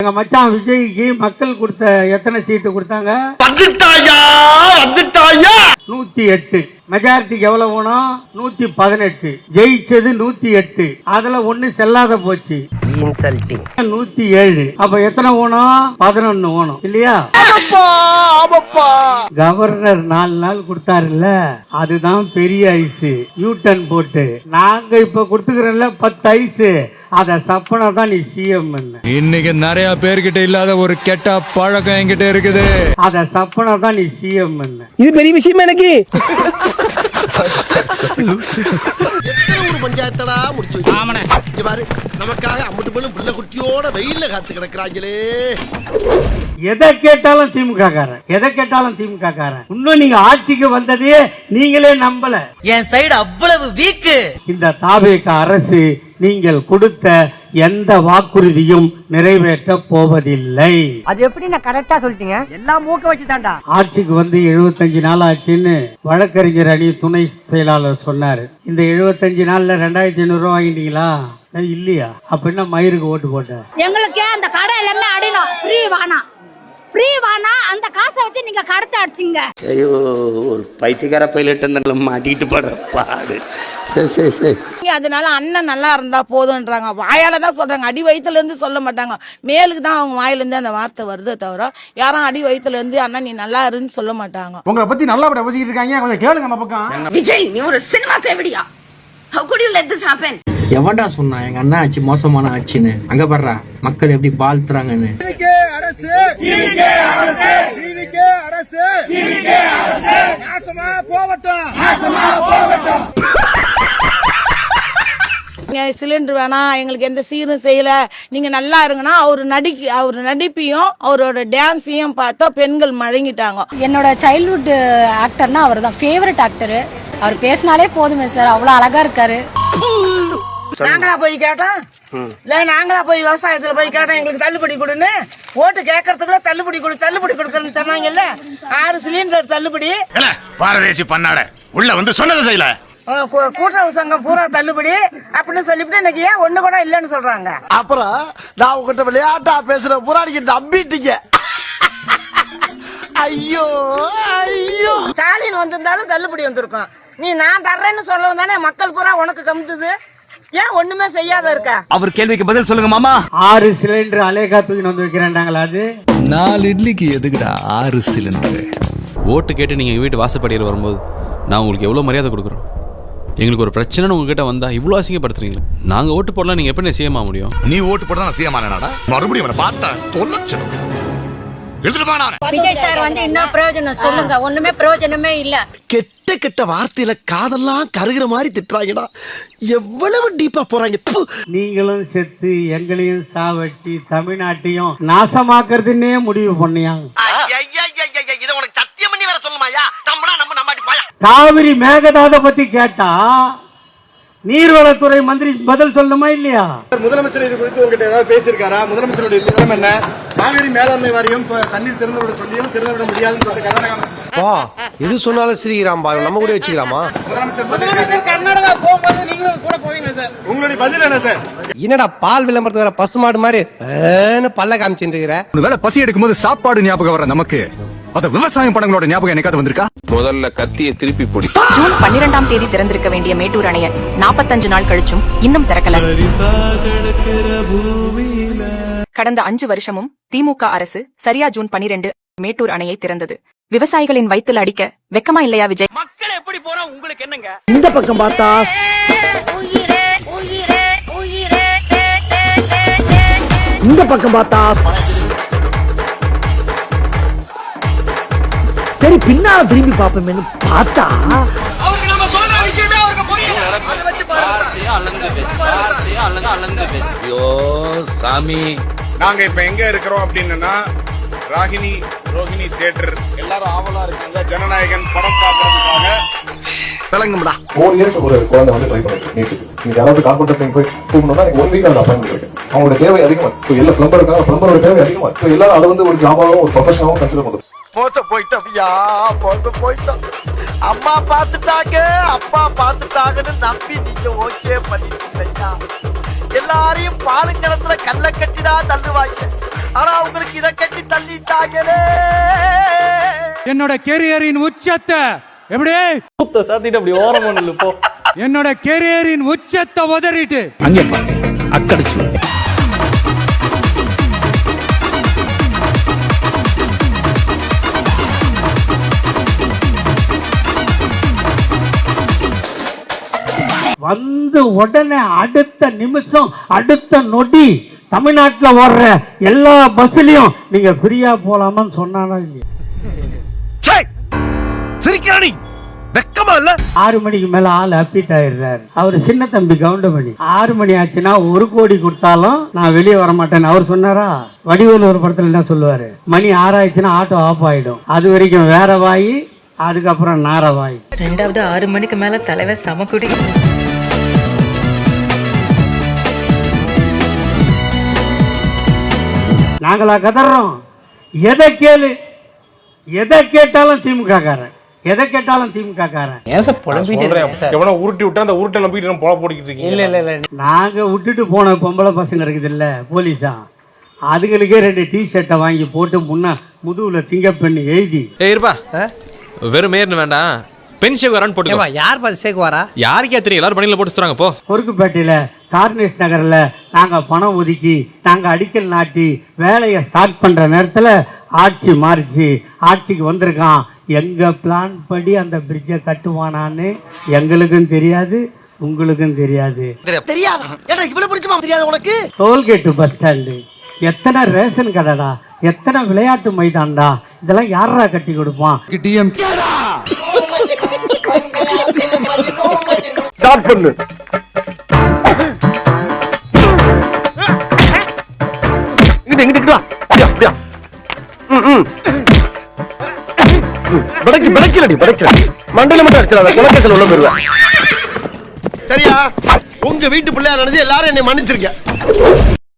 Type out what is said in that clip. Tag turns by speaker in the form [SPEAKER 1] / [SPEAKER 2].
[SPEAKER 1] எங்க மச்சான் விஜய்க்கு மக்கள் கொடுத்த எத்தனை சீட்டு கொடுத்தாங்க? 108. மெஜாரிட்டிக்கு எவ்வளவு வேணும்? 118. ஜெயிச்சது 108. அதுல ஒண்ணு செல்லாத போச்சு, 107. அப்ப எத்தனை வேணும்? 11 வேணும் இல்லையா? கவர்னர் 4 நாள் கொடுத்தாருல்ல, அதுதான் பெரிய ஐஸ். யூட்டன் போட்டு நாங்க இப்ப கொடுத்துக்கிறோம்ல 10 ஐஸ், அத சப்பனா தான் நீ சிஎம்.
[SPEAKER 2] இன்னைக்கு நிறைய பேர்கிட்ட இல்லாத ஒரு கெட்ட பழக்கம் என்கிட்ட இருக்குது.
[SPEAKER 1] அத சப்பனா தான் நீ சிஎம்.
[SPEAKER 3] இது பெரிய விஷயம் எனக்கு.
[SPEAKER 4] பஞ்சாயத்தடா முடிச்சு பாரு, நமக்காக அம்பட்டு போலும் பிள்ளை குட்டியோட வெயில்ல காத்து கிடக்குறாங்களே.
[SPEAKER 1] எதை கேட்டாலும் திமுக காரன், எதை கேட்டாலும் திமுக காரன். இன்னும் நீங்க ஆட்சிக்கு வந்ததே நீங்களே நம்பல.
[SPEAKER 5] என் சைடு அவ்வளவு வீக்கு.
[SPEAKER 1] இந்த தாவேக அரசு நீங்கள் கொடுத்த எந்த வாக்குறுதியும் நிறைவேற்ற போவதில்லை.
[SPEAKER 3] அது எப்படி நான் கரெக்டா சொல்லிட்டீங்க? எல்லாம் மூக்க வச்சுதான்டா.
[SPEAKER 1] ஆட்சிக்கு வந்து 75 நாள் ஆச்சுன்னு வழக்கறிஞர் அணி துணை செயலாளர் சொன்னாரு. இந்த 75 நாள்ல 2500 ரூபாய் வாங்கிட்டீங்களா? இல்லையா? அப்ப என்ன மயிருக்கு ஓட்டு போட்ட?
[SPEAKER 6] எங்களுக்கு அந்த கடை எல்லாமே அடினோம். ஃப்ரீ வானா அந்த காசை வச்சு நீங்க கடத்த அடிச்சிங்க.
[SPEAKER 4] ஐயோ, ஒரு பைத்தியக்கார பைலட் மாட்டிட்டு படுற பாடு. சரி.
[SPEAKER 7] அதனால அண்ணன் நல்லா இருந்தா போதுன்றாங்க. வாயால தான் சொல்றாங்க, அடி வயிற்றுல இருந்து சொல்ல மாட்டாங்க. மேலுக்கு தான் அவங்க வாயில இருந்து அந்த வார்த்தை வருதே தவிர யாரும் அடி வயிற்றுல இருந்து அண்ணன் நீ நல்லா இருன்னு சொல்ல மாட்டாங்க.
[SPEAKER 8] உங்களை பத்தி நல்லா பேசிக்கிட்டு இருக்காங்க, கொஞ்சம் கேளுங்க அந்த பக்கம்.
[SPEAKER 9] விஜய், நீ ஒரு cinema தேவடியா? How could you let this happen?
[SPEAKER 3] எவன்டா சொன்னா எங்க அண்ணா ஆச்சு மோசமான ஆச்சுன்னு? அங்க பாடுறா மக்கள் எப்படி வாழ்த்துறாங்கன்னு.
[SPEAKER 7] சிலிண்டர் வேணாம், எங்களுக்கு எந்த சீரும் செய்யல, நீங்க நல்லா இருங்கன்னா அவர் நடிப்பையும் அவரோட டான்ஸையும் பார்த்தா பெண்கள் மழங்கிட்டாங்க.
[SPEAKER 6] என்னோட சைல்ட்ஹுட் ஆக்டர்னா அவர் தான் ஃபேவரட் ஆக்டர். அவர் பேசினாலே போதுமே சார், அவ்வளவு அழகா இருக்காரு.
[SPEAKER 7] நாங்களா போய் கேட்டோம், இல்ல நாங்களா போய் விவசாயத்துல போய் கேட்டோம் எங்களுக்கு தள்ளுபடி கொடுன்னு. ஓட்டு கேட்கறதுக்குள்ள தள்ளுபடி கொடுக்கணும்னு சொன்னாங்கல்ல. 6 சிலிண்டர் தள்ளுபடி.
[SPEAKER 8] பாரதேசி பண்ணாட உள்ள வந்து சொன்னது செய்யல.
[SPEAKER 7] கூட்டுறவு சங்கம் பூரா தள்ளுபடி அப்படின்னு சொல்லிவிட்டு இன்னைக்கு ஏன் ஒண்ணு கூட இல்லன்னு சொல்றாங்க.
[SPEAKER 4] அப்புறம் நான் உங்ககிட்ட விளையாட்டா பேசுற புறாடிக்கு நம்பிட்டீங்க. ஐயோ
[SPEAKER 7] ஸ்டாலின் வந்திருந்தாலும் தள்ளுபடி வந்திருக்கும். நீ நான் தர்றேன்னு சொல்லவும் தானே மக்கள் பூரா உனக்கு கமுத்துது. ஏன் ஒண்ணுமே செய்யாத இருக்க?
[SPEAKER 2] அவர் கேள்விக்கு பதில் சொல்லுங்க மாமா.
[SPEAKER 1] 6 சிலிண்டர் அலேகா தூக்கி வந்து வைக்கிறாண்டாங்களா? அது
[SPEAKER 2] 4 இட்லிக்கு எதுக்குடா 6 சிலிண்டர்?
[SPEAKER 10] ஓட்டு கேட்டு நீங்க வீட்டு வாசப்படியில் வரும்போது நான் உங்களுக்கு எவ்வளவு மரியாதை கொடுக்குறோம். எங்களுக்கு ஒரு பிரச்சனை உங்ககிட்ட வந்தா இவ்வளவு அசிங்கப்படுத்துறீங்களா? நாங்க ஓட்டு போடலாம், நீங்க எப்படி சிஎம் ஆக முடியும்?
[SPEAKER 8] நீ ஓட்டு போட தான் சிஎம் ஆனடா. மறுபடியும் அவனை பார்த்தா தொல்லச்சணும்.
[SPEAKER 6] விஜய் சார் வந்து என்ன பிரயோஜனம் சொல்லுங்க? ஒண்ணுமே பிரயோஜனமே இல்ல.
[SPEAKER 4] கெட்ட வார்த்தையில காதெல்லாம் கருகிற மாதிரி திட்டுறாங்கடா. எவ்வளவு டீப்பா போறாங்க.
[SPEAKER 1] நீங்களும் செத்து எங்களையும் சாவச்சு தமிழ்நாட்டையும் நாசமாக்குறதுன்னே முடிவு பண்ணியாங்க.
[SPEAKER 4] இத உனக்கு சத்தியம் பண்ணி வேற சொல்லுமாயா? நம்மளா நம்ம நம்பாடி பாயா.
[SPEAKER 1] காவிரி மேகதாத பத்தி கேட்டா நீர்வளத்துறை மந்திரி பதில் சொல்லணுமா இல்லையா?
[SPEAKER 8] முதலமைச்சர் இது குறித்து உங்ககிட்ட ஏதாவது பேசியிருக்காரா? முதலமைச்சருடைய திட்டம் என்ன? காவிரி மேலாண்மை வாரியம் தண்ணீர் திறந்து விட சொல்லியும் திறந்து விட முடியாதுன்னு சொல்லிட்டு
[SPEAKER 4] எது சொன்னாலும் ஸ்ரீராம்பா நம்ம கூட வச்சுக்கலாமா?
[SPEAKER 8] முதலமைச்சர்
[SPEAKER 7] கர்நாடகா போகும்போது நீங்களும் கூட போவீங்க சார்.
[SPEAKER 8] உங்களுடைய பதில் என்ன சார்?
[SPEAKER 4] என்னடா பால் விளம்பரத்து வர பசுமாடு மாதிரி பல்ல காமிச்சுட்டு இருக்கிற?
[SPEAKER 2] வேலை பசி எடுக்கும் போது சாப்பாடு ஞாபகம் வர நமக்கு அத விவசாயம் படங்களோட ஞாபகம் என்னைக்காவது வந்திருக்கா?
[SPEAKER 10] முதல்ல கத்தியை திருப்பி பொடி.
[SPEAKER 9] ஜூன் 12ஆம் தேதி திறந்திருக்க வேண்டிய மேட்டூர் அணையை 45 நாள் கழிச்சும் இன்னும் திறக்கல. கடந்த 5 வருஷமும் திமுக அரசு சரியா ஜூன் 12 மேட்டூர் அணையை திறந்தது. விவசாயிகளின் வயித்துல அடிக்க வெக்கமா இல்லையா விஜய்?
[SPEAKER 4] மக்கள் எப்படி போறா உங்களுக்கு என்னங்க?
[SPEAKER 3] இந்த பக்கம் பார்த்தா இந்த பக்கம் பார்த்தா சரி பின்னால திரும்பி பாப்போம்னு பார்த்தா
[SPEAKER 4] அவருக்கு நம்ம சொல்ற விஷயமே அவருக்கு புரியல. அதை வச்சு
[SPEAKER 10] ஐயோ சாமி,
[SPEAKER 8] நாங்க இப்ப எங்க இருக்கிறோம் அப்படின்னா ராகினி ரோஹிணி தியேட்டர் எல்லாரும் ஆவலா இருக்காங்க ஜனநாயகன் படம் பார்க்கறதுக்காக.
[SPEAKER 2] விளங்கும்டா.
[SPEAKER 11] 4 years ஒரு குழந்தை வந்து ட்ரை பண்ணிட்டு நீட்டுக்கு நீங்க யாராவது கார்பெண்டர் போய் கூப்பிடணும்னா 1 வீக் அந்த அப்பாயின்மெண்ட் இருக்கு. அவங்களோட தேவை அதிகமா. எல்லா பிளம்பர் இருக்காங்க, பிளம்பரோட தேவை அதிகமா. எல்லாரும் அதை வந்து ஒரு ஜாபாவும் ஒரு ப்ரொஃபஷனாவும் கன்சிடர் பண்ணுது.
[SPEAKER 4] மோசம் போயிட்டோம்யா, மோசம் போயிட்டோம். அம்மா பார்த்துட்டாங்க, அப்பா பார்த்துட்டாங்கன்னு நம்பி நீங்க ஓகே பண்ணிட்டீங்கய்யா. எல்லாரையும் பாலுங்கணத்துல கல்ல கட்டிதான் தள்ளுவாங்க, ஆனா உங்களுக்கு இதை கட்டி தள்ளிட்டாங்களே.
[SPEAKER 2] என்னோட கெரியரின் உச்சத்தை எப்படி
[SPEAKER 3] சாத்திட்டு அப்படி ஓரமா நில்லு போ.
[SPEAKER 2] என்னோட கெரியரின் உச்சத்தை உதறிட்டு
[SPEAKER 4] அங்கே பாரு, அக்கடிச்சு.
[SPEAKER 1] வந்து உடனே அடுத்த நிமிஷம் அடுத்த நொடி தமிழ்நாட்டுல ஓடுற எல்லா பஸ்லயும் நீங்க ஃப்ரீயா போலாமான்னு சொன்னானா இல்லையா?
[SPEAKER 4] சிரிக்கிறானி வெக்கமா இல்ல?
[SPEAKER 1] 6 மணிக்கு மேல ஆள் அப்பிட் ஆயிடுறாரு. அவரு சின்ன தம்பி கவுண்டமணி. 6 மணி ஆச்சுன்னா 1 கோடி கொடுத்தாலும் நான் வெளியே வர மாட்டேன்னு அவர் சொன்னாரா? வடிவேலு ஒரு படத்துல என்ன சொல்லுவாரு, மணி 6 ஆயிடுச்சுன்னா ஆட்டோ ஆஃப் ஆயிடும், அது வரைக்கும் வேற வாய், அதுக்கப்புறம் நார வாய்.
[SPEAKER 5] 2வது 6 மணிக்கு மேல தலைவர் சமக்குடி.
[SPEAKER 1] நாங்களா கதறோம்? எதை கேளு, எதை கேட்டாலும் திமுக காரன், எதை கேட்டாலும் திமுக காரன்.
[SPEAKER 11] எவனோ உருட்டி விட்டா அந்த உருட்டை நம்பிட்டு நம்ம போல போட்டுக்கிட்டு இருக்கீங்க.
[SPEAKER 3] இல்ல
[SPEAKER 1] நாங்க விட்டுட்டு போன பொம்பளை பசங்க இருக்குது இல்ல போலீஸா, அதுகளுக்கே 2 டிஷர்ட்டை வாங்கி போட்டு முதுகுல திங்கப்பெண்ணு எழுதி.
[SPEAKER 10] இருப்பா, வெறும் மேயர்னு வேண்டாம், பென்ஷன் வரான்னு போட்டு.
[SPEAKER 3] யார் பார்த்து சேர்க்க வரா?
[SPEAKER 10] யாருக்கே தெரியும், எல்லாரும் பணியில போட்டு சொல்றாங்க போ.
[SPEAKER 1] பொறுக்குப்பேட்டையில கார்னேஷ் நகர்ல நாங்க பணம் ஒதுக்கி நாங்க அடிக்கல் நாட்டி வேலையை ஸ்டார்ட் பண்ற நேரத்துல ஆட்சி மாறிச்சு. ஆட்சிக்கு வந்திருக்கான். எங்க பிளான் படி அந்த பிரிட்ஜை கட்டுவானான்னு எங்களுக்கும் தெரியாது, உங்களுக்கும் தெரியாது.
[SPEAKER 4] தெரியாதா? ஏடா இவ்வளவு பிடிச்சமா தெரியாது உனக்கு?
[SPEAKER 1] டோல்கேட்டு பஸ் ஸ்டாண்டு, எத்தனை ரேஷன் கடைடா, எத்தனை விளையாட்டு மைதான்டா, இதெல்லாம் யாரா கட்டி கொடுப்பான்?
[SPEAKER 8] ஸ்டார்ட் பண்ணு. இங்கிட்டு வா. அப்படியா? மண்டல மட்டும் அடிச்சிடாத, குலக்கத்தில் உள்ள போயிருவேன். சரியா? உங்க வீட்டு பிள்ளையா நினைச்சு எல்லாரும் என்னை மன்னிச்சிருக்க.